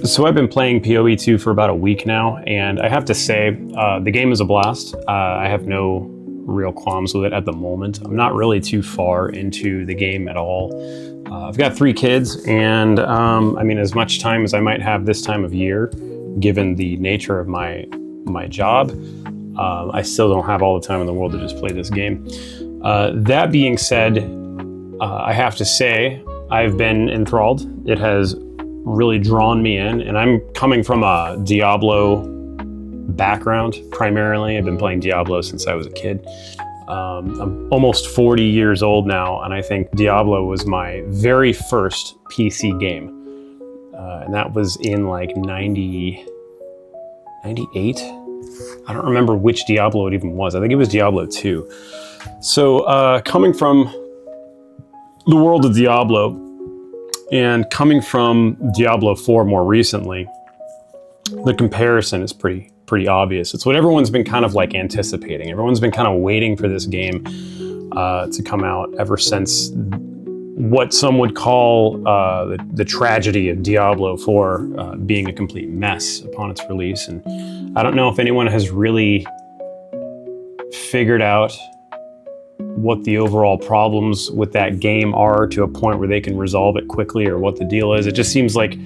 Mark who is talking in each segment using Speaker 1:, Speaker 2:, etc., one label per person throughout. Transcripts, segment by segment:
Speaker 1: So I've been playing PoE 2 for about a week now, and I have to say, the game is a blast. I have no real qualms with it at the moment. I'm not really too far into the game at all. I've got 3 kids, and I mean, as much time as I might have this time of year, given the nature of my job, I still don't have all the time in the world to just play this game. That being said, I have to say, I've been enthralled. It has really drawn me in, and I'm coming from a Diablo background primarily. I've been playing Diablo since I was a kid. I'm almost 40 years old now, and I think Diablo was my very first PC game. And that was in like 98? I don't remember which Diablo it even was. I think it was Diablo 2. So coming from the world of Diablo, and coming from Diablo 4 more recently, the comparison is pretty obvious. It's what everyone's been kind of like anticipating. Everyone's been kind of waiting for this game to come out ever since what some would call the tragedy of Diablo 4 being a complete mess upon its release. And I don't know if anyone has really figured out what the overall problems with that game are to a point where they can resolve it quickly, or what the deal is. It just seems like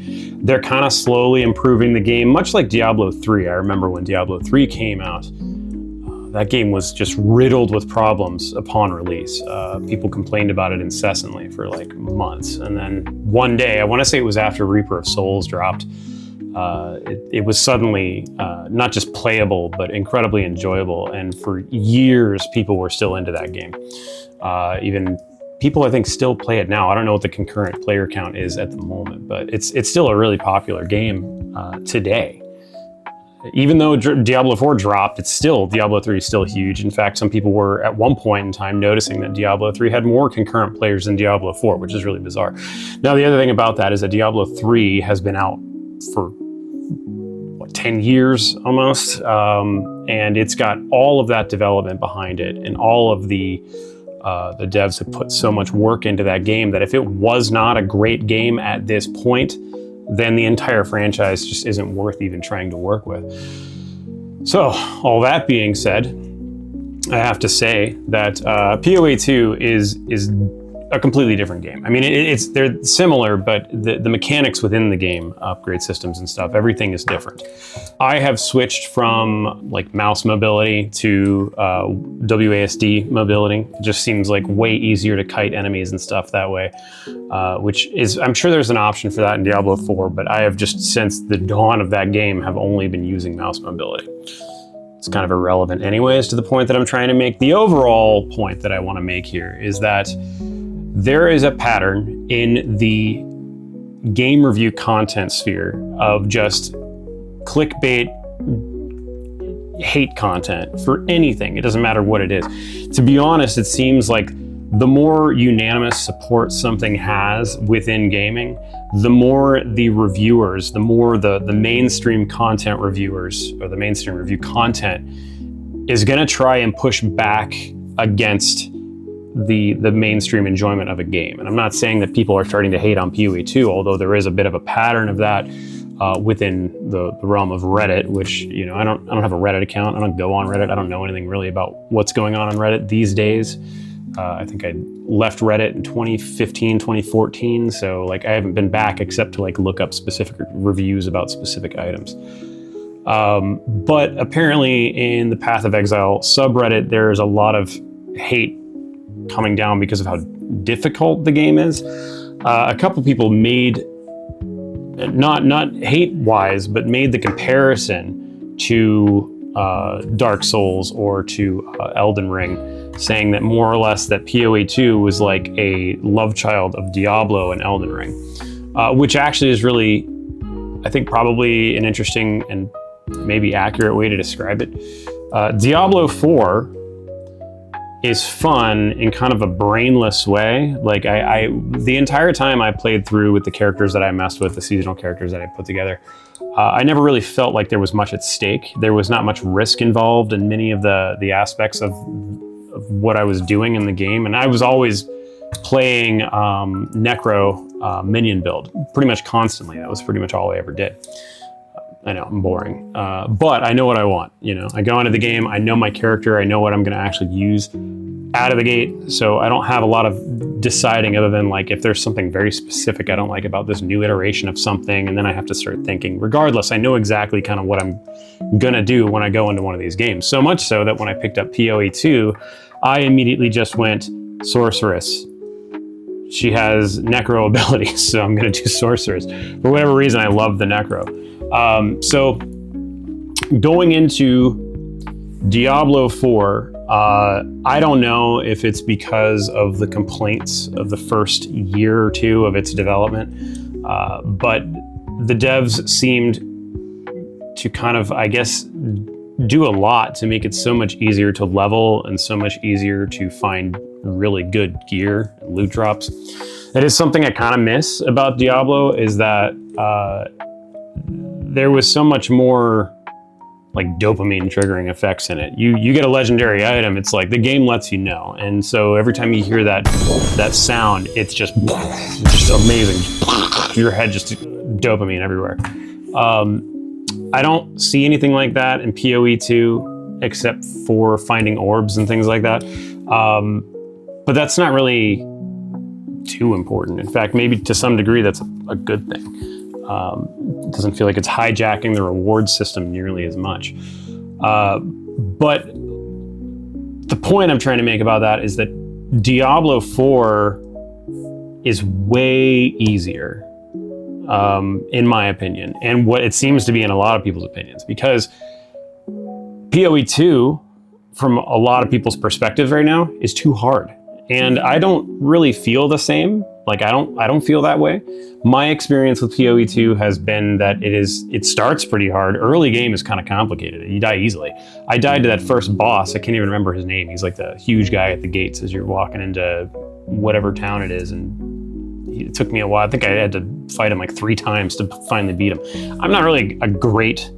Speaker 1: they're kind of slowly improving the game, much like Diablo 3. I remember when Diablo 3 came out, that game was just riddled with problems upon release. People complained about it incessantly for like months. And then one day, I want to say it was after Reaper of Souls dropped, it was suddenly not just playable, but incredibly enjoyable. And for years, people were still into that game. Even people, I think, still play it now. I don't know what the concurrent player count is at the moment, but it's still a really popular game today. Even though Diablo 4 dropped, Diablo 3 is still huge. In fact, some people were at one point in time noticing that Diablo 3 had more concurrent players than Diablo 4, which is really bizarre. Now, the other thing about that is that Diablo 3 has been out for 10 years almost, and it's got all of that development behind it, and all of the devs have put so much work into that game that if it was not a great game at this point, then the entire franchise just isn't worth even trying to work with. So, all that being said, I have to say that PoE 2 is a completely different game. I mean, they're similar, but the mechanics within the game, upgrade systems and stuff, everything is different. I have switched from like mouse mobility to WASD mobility. It just seems like way easier to kite enemies and stuff that way, which is, I'm sure there's an option for that in Diablo 4, but I have just, since the dawn of that game, have only been using mouse mobility. It's kind of irrelevant anyways to the point that I'm trying to make. The overall point that I want to make here is that there is a pattern in the game review content sphere of just clickbait hate content for anything. It doesn't matter what it is. To be honest, it seems like the more unanimous support something has within gaming, the more the reviewers, the more the mainstream content reviewers, or the mainstream review content, is going to try and push back against the mainstream enjoyment of a game. And I'm not saying that people are starting to hate on PoE 2, although there is a bit of a pattern of that within the realm of Reddit, which, you know, I don't have a Reddit account. I don't go on Reddit. I don't know anything really about what's going on Reddit these days. I think I left Reddit in 2015, 2014. So like I haven't been back except to like look up specific reviews about specific items. But apparently in the Path of Exile subreddit, there's a lot of hate coming down because of how difficult the game is. A couple people made, not hate-wise, but made the comparison to Dark Souls or to Elden Ring, saying that more or less that PoE 2 was like a love child of Diablo and Elden Ring, which actually is really, I think, probably an interesting and maybe accurate way to describe it. Diablo 4 is fun in kind of a brainless way. Like the entire time I played through with the characters that I messed with, the seasonal characters that I put together, I never really felt like there was much at stake. There was not much risk involved in many of the aspects of what I was doing in the game. And I was always playing Necro minion build pretty much constantly. That was pretty much all I ever did. I know, I'm boring, but I know what I want. You know, I go into the game, I know my character, I know what I'm going to actually use out of the gate, so I don't have a lot of deciding other than like if there's something very specific I don't like about this new iteration of something, and then I have to start thinking. Regardless, I know exactly kind of what I'm gonna do when I go into one of these games. So much so that when I picked up PoE 2, I immediately just went Sorceress. She has Necro abilities, so I'm gonna do Sorceress. For whatever reason, I love the Necro. So going into Diablo 4, I don't know if it's because of the complaints of the first year or two of its development, but the devs seemed to kind of, I guess, do a lot to make it so much easier to level and so much easier to find really good gear and loot drops. That is something I kind of miss about Diablo, is that there was so much more like dopamine triggering effects in it. You get a legendary item, it's like the game lets you know, and so every time you hear that sound, it's just amazing. Your head just dopamine everywhere. I don't see anything like that in PoE 2 except for finding orbs and things like that. But that's not really too important. In fact, maybe to some degree that's a good thing. It doesn't feel like it's hijacking the reward system nearly as much. But the point I'm trying to make about that is that Diablo 4 is way easier, in my opinion, and what it seems to be in a lot of people's opinions, because PoE 2, from a lot of people's perspectives right now, is too hard. And I don't really feel the same. Like I don't feel that way. My experience with PoE 2 has been that it starts pretty hard. Early game is kind of complicated. You die easily. I died to that first boss. I can't even remember his name. He's like the huge guy at the gates as you're walking into whatever town it is. And it took me a while. I think I had to fight him like 3 times to finally beat him. I'm not really a great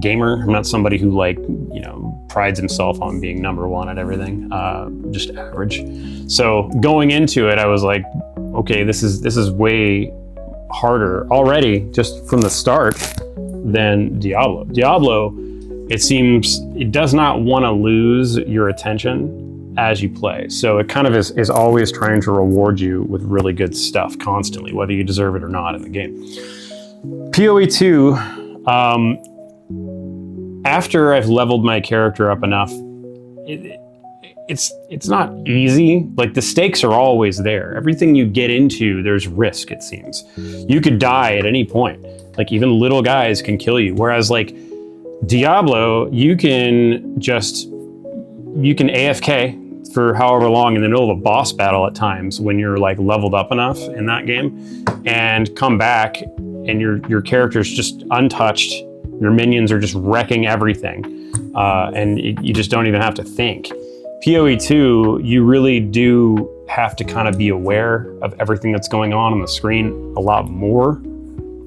Speaker 1: gamer. I'm not somebody who prides himself on being number one at everything. Just average. So going into it, I was like, okay, this is way harder already just from the start than Diablo. Diablo, it seems it does not want to lose your attention as you play. So it kind of is always trying to reward you with really good stuff constantly, whether you deserve it or not in the game. PoE 2, after I've leveled my character up enough, it's not easy. Like the stakes are always there. Everything you get into, there's risk, it seems. You could die at any point. Like even little guys can kill you. Whereas like Diablo, you can AFK for however long in the middle of a boss battle at times when you're like leveled up enough in that game, and come back and your character's just untouched. Your minions are just wrecking everything, and you just don't even have to think. PoE 2, you really do have to kind of be aware of everything that's going on the screen a lot more.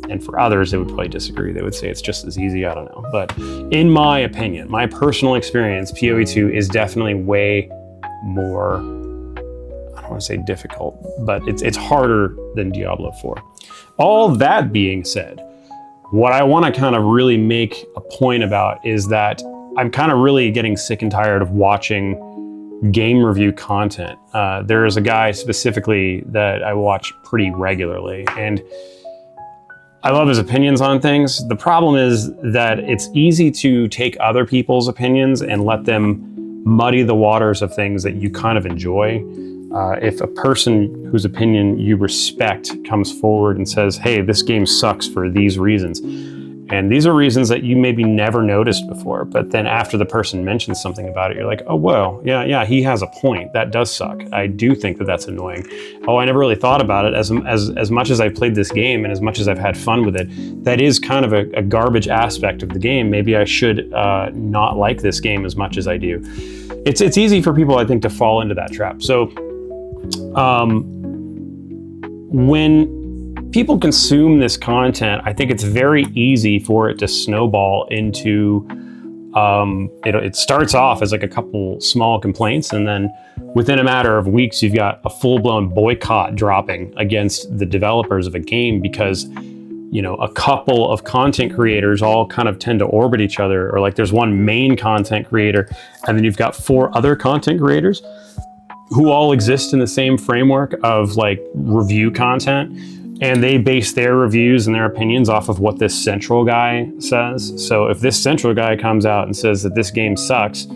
Speaker 1: And for others, they would probably disagree. They would say it's just as easy, I don't know. But in my opinion, my personal experience, PoE 2 is definitely way more, I don't want to say difficult, but it's harder than Diablo 4. All that being said, what I want to kind of really make a point about is that I'm kind of really getting sick and tired of watching game review content. There is a guy specifically that I watch pretty regularly, and I love his opinions on things. The problem is that it's easy to take other people's opinions and let them muddy the waters of things that you kind of enjoy. If a person whose opinion you respect comes forward and says, hey, this game sucks for these reasons, and these are reasons that you maybe never noticed before, but then after the person mentions something about it, you're like, oh, well, yeah, he has a point. That does suck. I do think that that's annoying. Oh, I never really thought about it. As much as I've played this game and as much as I've had fun with it, that is kind of a garbage aspect of the game. Maybe I should not like this game as much as I do. It's easy for people, I think, to fall into that trap. So when people consume this content, I think it's very easy for it to snowball into It starts off as like a couple small complaints, and then within a matter of weeks, you've got a full-blown boycott dropping against the developers of a game because, you know, a couple of content creators all kind of tend to orbit each other, or like there's one main content creator, and then you've got 4 other content creators who all exist in the same framework of like review content, and they base their reviews and their opinions off of what this central guy says. So if this central guy comes out and says that this game sucks,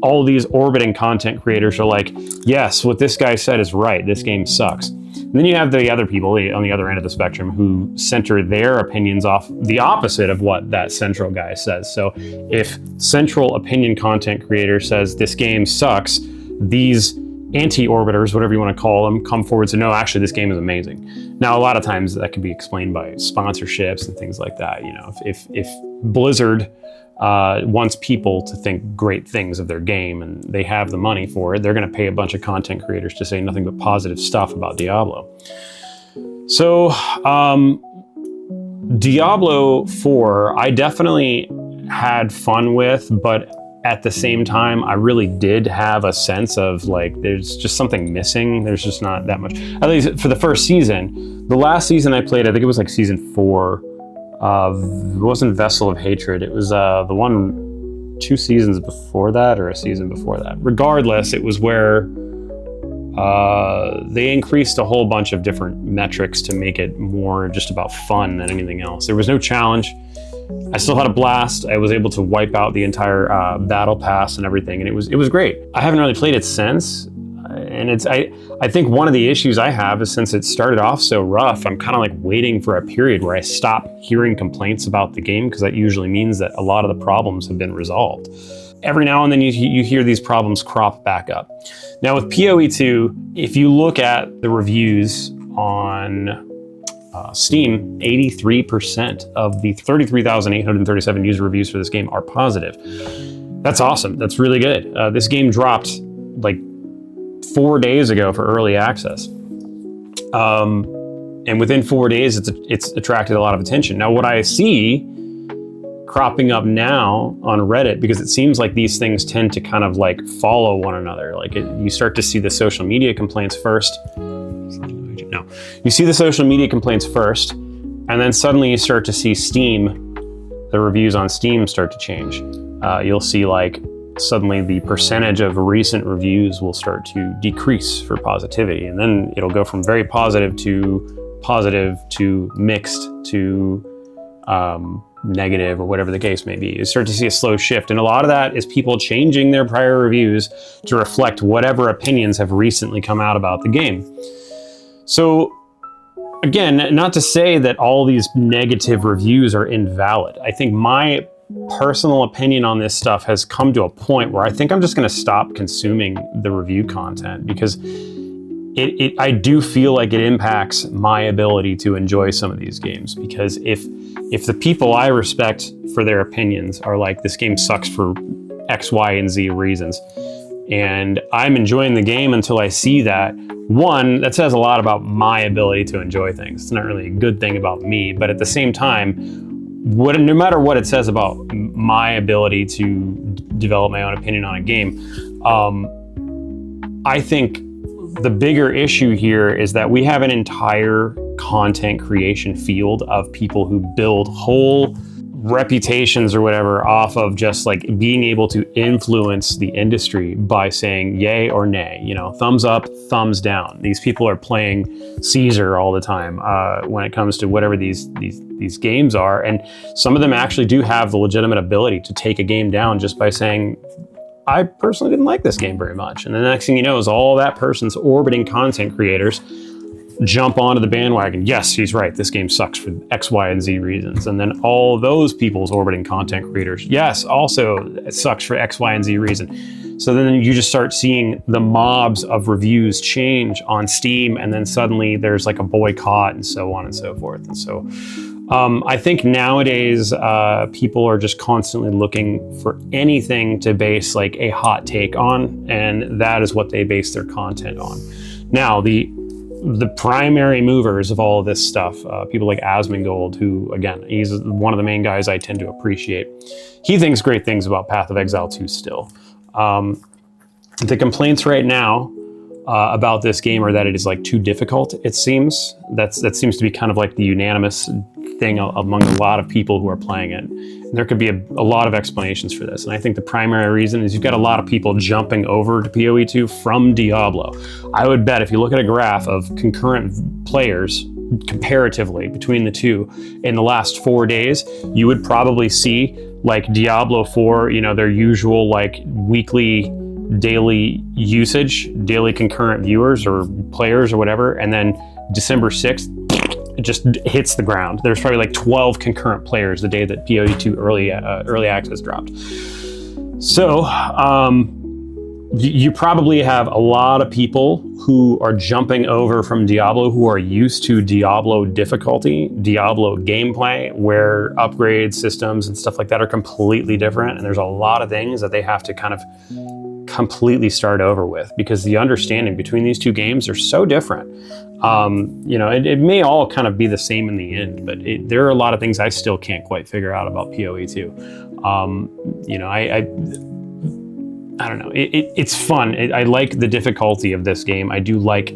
Speaker 1: all these orbiting content creators are like, yes, what this guy said is right, this game sucks. And then you have the other people on the other end of the spectrum who center their opinions off the opposite of what that central guy says. So if central opinion content creator says this game sucks, these anti-orbiters, whatever you want to call them, come forward and say, no, actually this game is amazing. Now, a lot of times that can be explained by sponsorships and things like that. You know, if Blizzard wants people to think great things of their game and they have the money for it, they're going to pay a bunch of content creators to say nothing but positive stuff about Diablo. So Diablo 4, I definitely had fun with, but at the same time, I really did have a sense of like, there's just something missing. There's just not that much, at least for the first season. The last season I played, I think it was like season 4. It wasn't Vessel of Hatred. It was the one 2 seasons before that, or a season before that. Regardless, it was where they increased a whole bunch of different metrics to make it more just about fun than anything else. There was no challenge. I still had a blast. I was able to wipe out the entire battle pass and everything, and it was great. I haven't really played it since, and I think one of the issues I have is since it started off so rough, I'm kind of like waiting for a period where I stop hearing complaints about the game, because that usually means that a lot of the problems have been resolved. Every now and then you hear these problems crop back up. Now with PoE 2, if you look at the reviews on Steam, 83% of the 33,837 user reviews for this game are positive. That's awesome. That's really good. This game dropped like 4 days ago for early access. And within 4 days, it's attracted a lot of attention. Now, what I see cropping up now on Reddit, because it seems like these things tend to kind of like follow one another. Like you start to see the social media complaints first. No, you see the social media complaints first, and then suddenly you start to see Steam, the reviews on Steam start to change. You'll see like suddenly the percentage of recent reviews will start to decrease for positivity, and then it'll go from very positive to mixed to negative, or whatever the case may be. You start to see a slow shift, and a lot of that is people changing their prior reviews to reflect whatever opinions have recently come out about the game. So again, not to say that all these negative reviews are invalid. I think my personal opinion on this stuff has come to a point where I think I'm just going to stop consuming the review content, because I do feel like it impacts my ability to enjoy some of these games. Because if the people I respect for their opinions are like, this game sucks for X, Y, and Z reasons, and I'm enjoying the game until I see that, one, that says a lot about my ability to enjoy things. It's not really a good thing about me, but at the same time, no matter what it says about my ability to develop my own opinion on a game, I think the bigger issue here is that we have an entire content creation field of people who build whole reputations or whatever off of just like being able to influence the industry by saying yay or nay, you know, thumbs up, thumbs down. These people are playing Caesar all the time when it comes to whatever these games are, and some of them actually do have the legitimate ability to take a game down just by saying, I personally didn't like this game very much. And the next thing you know is all that person's orbiting content creators jump onto the bandwagon. Yes, he's right, this game sucks for X, Y, and Z reasons. And then all those people's orbiting content creators, yes, also it sucks for X, Y, and Z reason. So then you just start seeing the mobs of reviews change on Steam, and then suddenly there's like a boycott and so on and so forth. And so I think nowadays people are just constantly looking for anything to base like a hot take on, and that is what they base their content on. Now, the the primary movers of all of this stuff, people like Asmongold, who, again, he's one of the main guys I tend to appreciate. He thinks great things about Path of Exile 2 still. The complaints right now about this game are that it is like too difficult, it seems. That seems to be kind of like the unanimous thing among a lot of people who are playing it. And there could be a lot of explanations for this. And I think the primary reason is you've got a lot of people jumping over to PoE2 from Diablo. I would bet if you look at a graph of concurrent players comparatively between the two in the last 4 days, you would probably see like Diablo 4, you know, their usual like weekly, daily usage, daily concurrent viewers or players or whatever, and then December 6th, it just hits the ground. There's probably like 12 concurrent players the day that PoE2 early access dropped. So you probably have a lot of people who are jumping over from Diablo who are used to Diablo difficulty, Diablo gameplay, where upgrade systems and stuff like that are completely different. And there's a lot of things that they have to kind of completely start over with because the understanding between these two games are so different. You know, it may all kind of be the same in the end, but there are a lot of things I still can't quite figure out about PoE2. You know, I don't know. It's fun. I like the difficulty of this game. I do like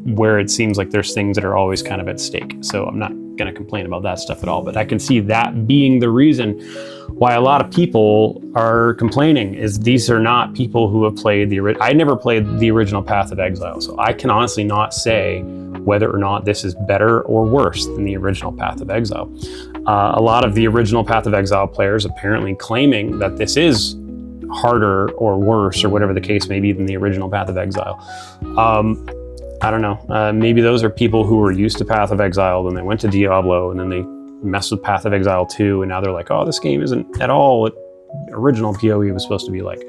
Speaker 1: where it seems like there's things that are always kind of at stake. So I'm not going to complain about that stuff at all, but I can see that being the reason why a lot of people are complaining is these are not people who have played the original. I never played the original Path of Exile, so I can honestly not say whether or not this is better or worse than the original Path of Exile. A lot of the original Path of Exile players apparently claiming that this is harder or worse or whatever the case may be than the original Path of Exile. I don't know. Maybe those are people who were used to Path of Exile, then they went to Diablo, and then they messed with Path of Exile 2, and now they're like, oh, this game isn't at all what original PoE was supposed to be like.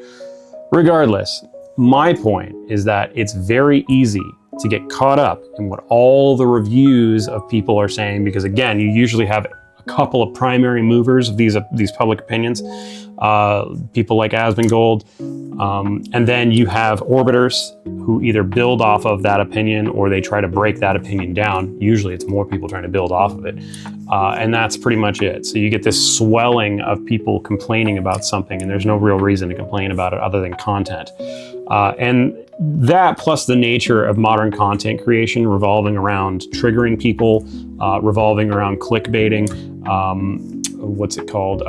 Speaker 1: Regardless, my point is that it's very easy to get caught up in what all the reviews of people are saying, because again, you usually have a couple of primary movers of these public opinions, people like Asmongold, and then you have orbiters who either build off of that opinion or they try to break that opinion down. Usually it's more people trying to build off of it. And that's pretty much it. So you get this swelling of people complaining about something and there's no real reason to complain about it other than content. And that plus the nature of modern content creation revolving around triggering people, revolving around clickbaiting, what's it called?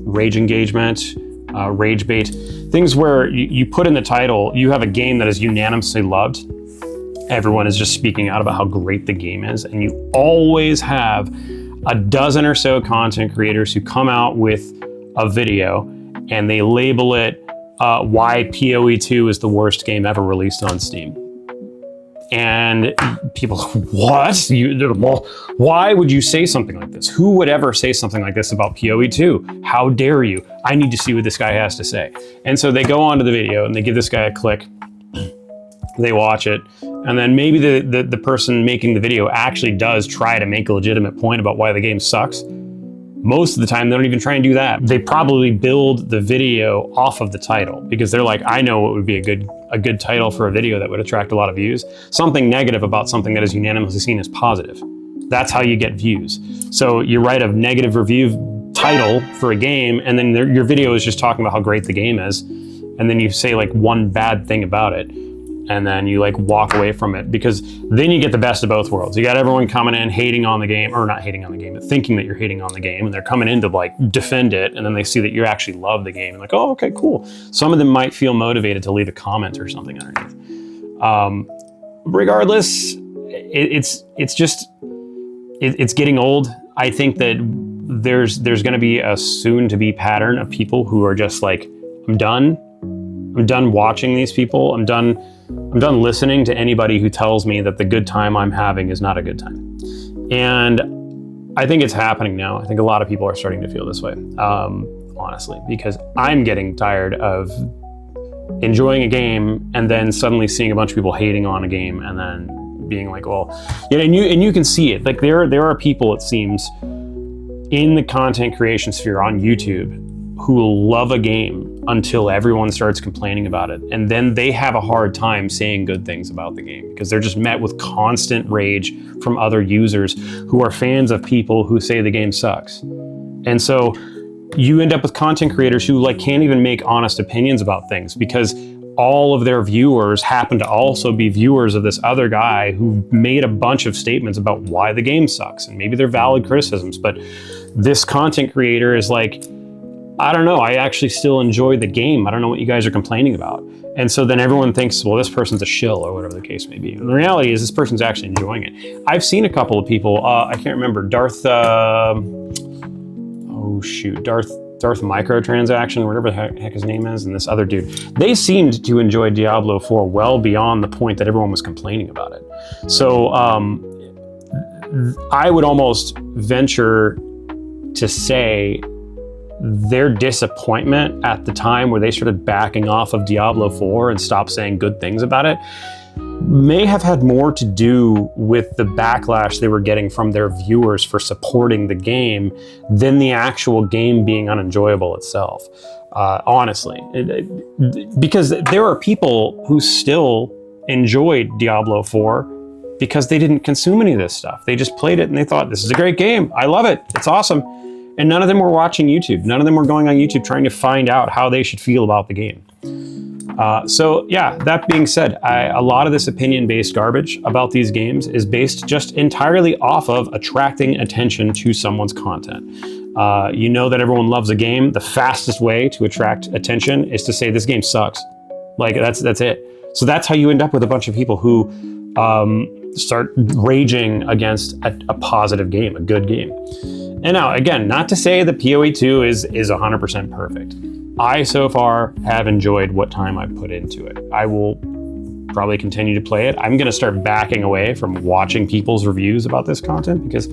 Speaker 1: Rage engagement, rage bait, things where you put in the title, you have a game that is unanimously loved. Everyone is just speaking out about how great the game is. And you always have a dozen or so content creators who come out with a video and they label it why PoE2 is the worst game ever released on Steam. And people, what? Why would you say something like this? Who would ever say something like this about PoE2? How dare you? I need to see what this guy has to say. And so they go onto the video and they give this guy a click. They watch it. And then maybe the person making the video actually does try to make a legitimate point about why the game sucks. Most of the time, they don't even try and do that. They probably build the video off of the title because they're like, I know what would be a good title for a video that would attract a lot of views. Something negative about something that is unanimously seen as positive. That's how you get views. So you write a negative review title for a game, and then your video is just talking about how great the game is. And then you say like one bad thing about it. And then you like walk away from it, because then you get the best of both worlds. You got everyone coming in hating on the game, or not hating on the game, but thinking that you're hating on the game, and they're coming in to like defend it, and then they see that you actually love the game and like, oh, okay, cool. Some of them might feel motivated to leave a comment or something underneath. Regardless, it's getting old. I think that there's going to be a soon to be pattern of people who are just like, I'm done watching these people. I'm done listening to anybody who tells me that the good time I'm having is not a good time. And I think it's happening now. I think a lot of people are starting to feel this way, honestly, because I'm getting tired of enjoying a game and then suddenly seeing a bunch of people hating on a game and then being like, well, yeah, and you can see it. Like there are people, it seems, in the content creation sphere on YouTube who love a game until everyone starts complaining about it. And then they have a hard time saying good things about the game because they're just met with constant rage from other users who are fans of people who say the game sucks. And so you end up with content creators who like can't even make honest opinions about things because all of their viewers happen to also be viewers of this other guy who made a bunch of statements about why the game sucks. And maybe they're valid criticisms, but this content creator is like, I don't know, I actually still enjoy the game. I don't know what you guys are complaining about. And so then everyone thinks, well, this person's a shill or whatever the case may be. And the reality is this person's actually enjoying it. I've seen a couple of people, I can't remember, Darth Microtransaction, whatever the heck his name is, and this other dude. They seemed to enjoy Diablo 4 well beyond the point that everyone was complaining about it. So I would almost venture to say their disappointment at the time where they started backing off of Diablo 4 and stopped saying good things about it may have had more to do with the backlash they were getting from their viewers for supporting the game than the actual game being unenjoyable itself, honestly. Because there are people who still enjoyed Diablo 4 because they didn't consume any of this stuff. They just played it and they thought, this is a great game. I love it. It's awesome. And none of them were watching YouTube. None of them were going on YouTube trying to find out how they should feel about the game. So yeah, that being said, a lot of this opinion-based garbage about these games is based just entirely off of attracting attention to someone's content. You know that everyone loves a game. The fastest way to attract attention is to say this game sucks. Like that's it. So that's how you end up with a bunch of people who start raging against a positive game, a good game. And now, again, not to say that PoE 2 is 100% perfect. I, so far, have enjoyed what time I've put into it. I will probably continue to play it. I'm going to start backing away from watching people's reviews about this content because,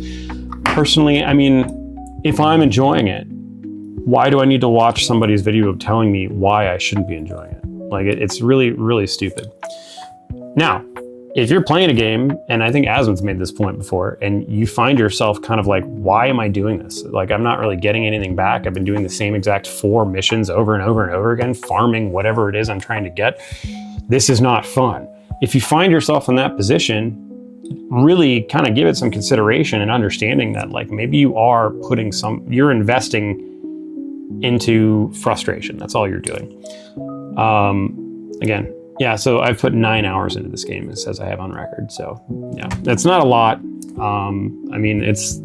Speaker 1: personally, I mean, if I'm enjoying it, why do I need to watch somebody's video telling me why I shouldn't be enjoying it? Like, it's really, really stupid. Now, if you're playing a game, and I think Asmon's made this point before, and you find yourself kind of like, why am I doing this? Like, I'm not really getting anything back. I've been doing the same exact 4 missions over and over and over again, farming whatever it is I'm trying to get. This is not fun. If you find yourself in that position, really kind of give it some consideration and understanding that like maybe you are you're investing into frustration. That's all you're doing. Again, yeah, so I've put 9 hours into this game, it says I have on record. So yeah, that's not a lot. I mean, it's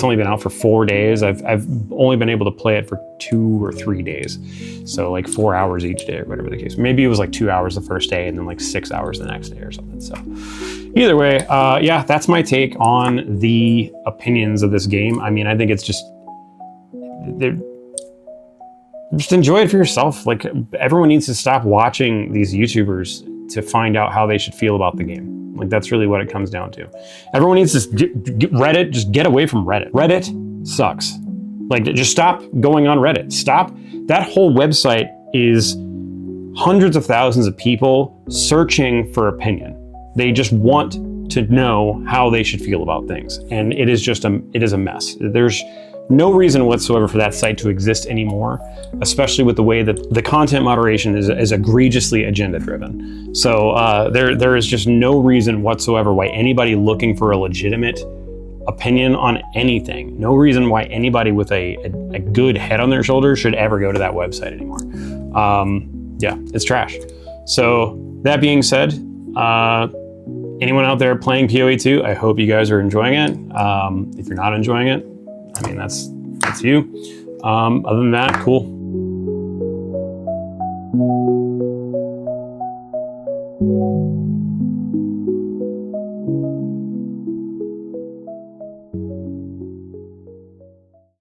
Speaker 1: only been out for 4 days. I've only been able to play it for 2 or 3 days. So like 4 hours each day or whatever the case. Maybe it was like 2 hours the first day and then like 6 hours the next day or something. So either way, yeah, that's my take on the opinions of this game. I mean, I think it's just enjoy it for yourself. Like, everyone needs to stop watching these YouTubers to find out how they should feel about the game. Like, that's really what it comes down to. Everyone needs to Reddit, just get away from Reddit. Reddit sucks. Like, just stop going on Reddit. Stop. That whole website is hundreds of thousands of people searching for opinion. They just want to know how they should feel about things. And it is just it is a mess. There's no reason whatsoever for that site to exist anymore, especially with the way that the content moderation is egregiously agenda driven. So there is just no reason whatsoever why anybody looking for a legitimate opinion on anything, no reason why anybody with a good head on their shoulders should ever go to that website anymore. Yeah, it's trash. So that being said, anyone out there playing PoE 2, I hope you guys are enjoying it. If you're not enjoying it, I mean, that's you. Other than that, cool.